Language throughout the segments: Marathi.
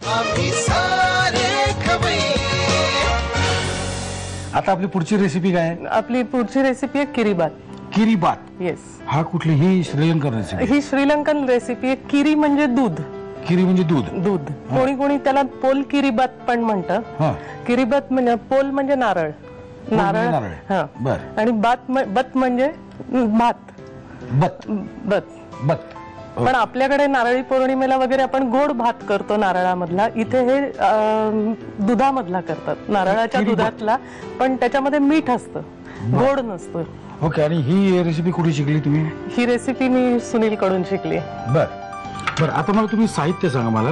आम्ही सारे खवय्ये. आता आपली पुढची रेसिपी काय आहे? आपली पुढची रेसिपी आहे किरीबात. किरीबात. येस, हा कुठली? ही श्रीलंकन रेसिपी. ही श्रीलंकन रेसिपी आहे. किरी म्हणजे दूध. किरी म्हणजे दूध. दूध. कोणी कोणी त्याला पोल किरीबात पण म्हणतं. हा. किरीबात म्हणजे पोल म्हणजे नारळ. नारळ. हा. बर. आणि बत म्हणजे भात. बत. बत. बत. पण आपल्याकडे नारळी पौर्णिमेला वगैरे आपण गोड भात करतो नारळामधला. इथे हे दुधामधला करतात, नारळाच्या दुधातला. पण त्याच्यामध्ये मीठ असतं, गोड नसतं. ओके. आणि ही रेसिपी कुठे शिकली तुम्ही? ही रेसिपी मी सुनील कडून शिकली. बर बर. आता मला तुम्ही साहित्य सांगा मला.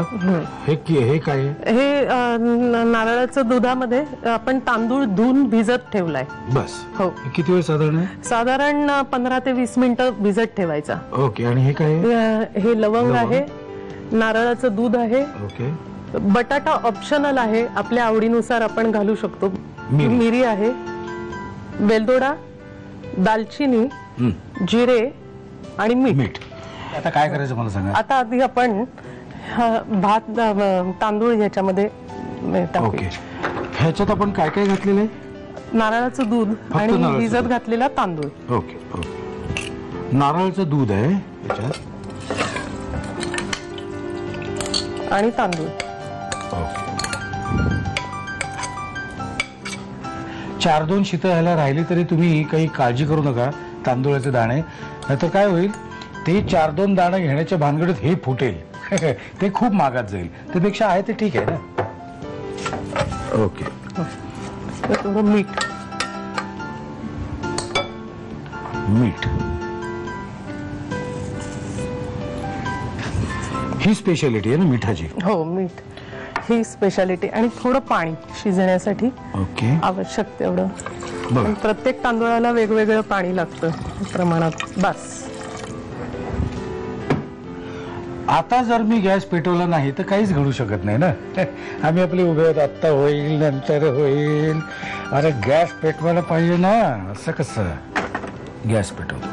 हे काय आहे? हे नारळाचं दुधामध्ये आपण तांदूळ धुवून भिजत ठेवलाय. बस. हो. किती वेळ साधारण आहे? साधारण 15 ते 20 मिनिटं भिजत ठेवायचा. ओके. आणि हे काय आहे? हे लवंग आहे, नारळाचं दूध आहे. ओके. बटाटा ऑप्शनल आहे, आपल्या आवडीनुसार आपण घालू शकतो. मिरी आहे, वेलदोडा, दालचिनी, जिरे आणि मीठ. आता काय करायचं मला सांगा. आता आधी आपण भात तांदूळ ह्याच्यामध्ये टाकू. ओके. ह्याच्यात आपण काय काय घातलेलं आहे? नारळाचं दूध आणि भिजत घातलेला तांदूळ. Okay okay. नारळाचं दूध आहे ह्याच्यात आणि तांदूळ. ओके. 4-2 शितं ह्याला राहिली तरी तुम्ही काही काळजी करू नका. तांदूळाचे दाणे, नाहीतर काय होईल, ते 4-2 दाणे घेण्याच्या भानगडीत हे फुटेल. ते खूप महागात जाईल. त्यापेक्षा आहे ते ठीक आहे ना. ओके. थोडं मीठ. मीठ ही स्पेशालिटी आहे ना मिठाची. हो, मीठ ही स्पेशालिटी. आणि थोडं पाणी शिजण्यासाठी ओके आवश्यक तेवढं. बरं. प्रत्येक तांदूळाला वेगवेगळं पाणी लागतं प्रमाणात. बस. आता जर मी गॅस पेटवला नाही तर काहीच घडू शकत नाही ना. आम्ही आपले उभे आहोत, आत्ता होईल, नंतर होईल. अरे गॅस पेटवायला पाहिजे ना. असं कसं? गॅस पेटवतो.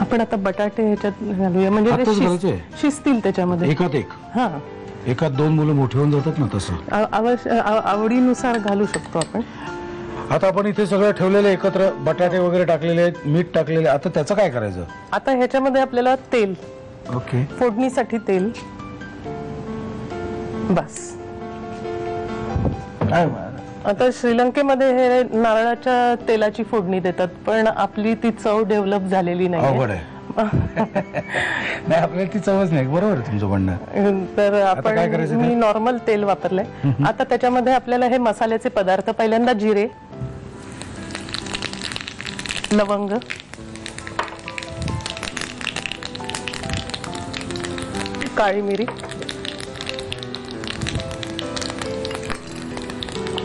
आपण आता बटाटे ह्याच्यात घालूया, म्हणजे ते आत्ताच घालायचे? शिजतील त्याच्यामध्ये. एकात एक. हा. एकात 2 मुलं मोठी होऊन जातात ना, तसं आवडीनुसार घालू शकतो आपण. आता आपण इथे सगळं ठेवलेलं एकत्र, बटाटे वगैरे टाकलेले आहेत, मीठ टाकलेले. आता त्याचं काय करायचं? आता ह्याच्यामध्ये आपल्याला तेल. ओके. फोडणीसाठी तेल. बस. आता श्रीलंकेमध्ये हे नारळाच्या तेलाची फोडणी देतात, पण आपली ती चव डेव्हलप झालेली नाही. अवघड आहे. नाही, आपल्याला ती चवच नाही. बरोबर आहे तुमचं म्हणणं. तर आपण, मी नॉर्मल तेल वापरलंय. आता त्याच्यामध्ये आपल्याला हे मसाल्याचे पदार्थ, पहिल्यांदा जिरे, लवंग, काळी मिरी,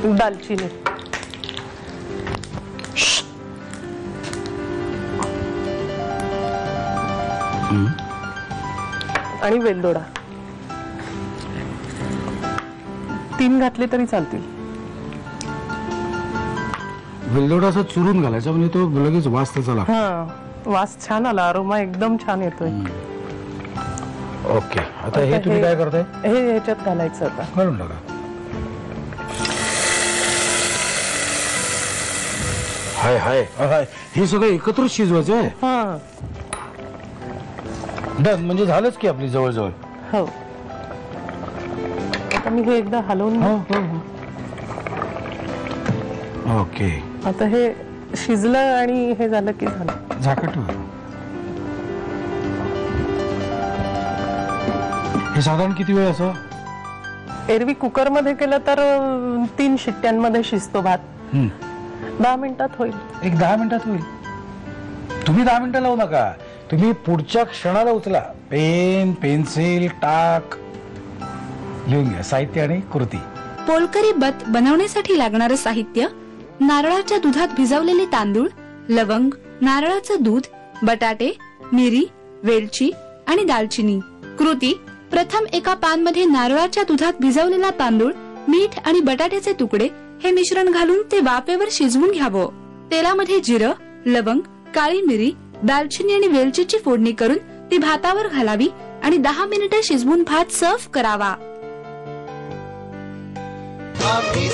दालचिनी, आणि वेलदोडा. 3 घातले तरी चालतील. वेलदोडा असा चुरून घालायचा, म्हणजे तो लगेच वास त्याचा लागतो. हा, वास छान आला, अरोमा एकदम छान येतोय. ओके. आता हे तुम्ही काय करताय? हे ह्याच्यात घालायचं आता. घालून टाका. हाय हाय हाय. हे सगळं एकत्र शिजवायचं आहे. हा. डन. म्हणजे झालंच की आपली जवळजवळ. हो. आता मी हे एकदा हलवून. ओके. आता हे शिजलं आणि हे झालं की झालं. झाकण ठेवा. हे साधारण किती वेळ असं? एरवी कुकर मध्ये केलं तर 3 शिट्ट्यांमध्ये शिजतो भात. 10 मिनिटात होईल. एक 10 मिनिटात होईल. तुम्ही 10 मिनिटं लावू नका. तुम्ही पुढच्या क्षणाला उचला. पेन, पेन्सिल, टाक, लिहून घ्या साहित्य आणि कृती. पोलकरी बत बनवण्यासाठी लागणारं साहित्य: नारळाच्या दुधात भिजवलेले तांदूळ, लवंग, नारळाचं दूध, बटाटे, मिरी, वेलची आणि दालचिनी. कृती: प्रथम एका पॅन मध्ये नारळाच्या दुधात भिजवलेला तांदूळ, मीठ आणि बटाट्याचे तुकडे हे मिश्रण घालून ते वाफेवर शिजवून घ्यावं. तेलामध्ये जिरं, लवंग, काळी मिरी, दालचिनी आणि वेलचीची फोडणी करून ती भातावर घालावी आणि 10 मिनिटे शिजवून भात सर्व्ह करावा. आम्ही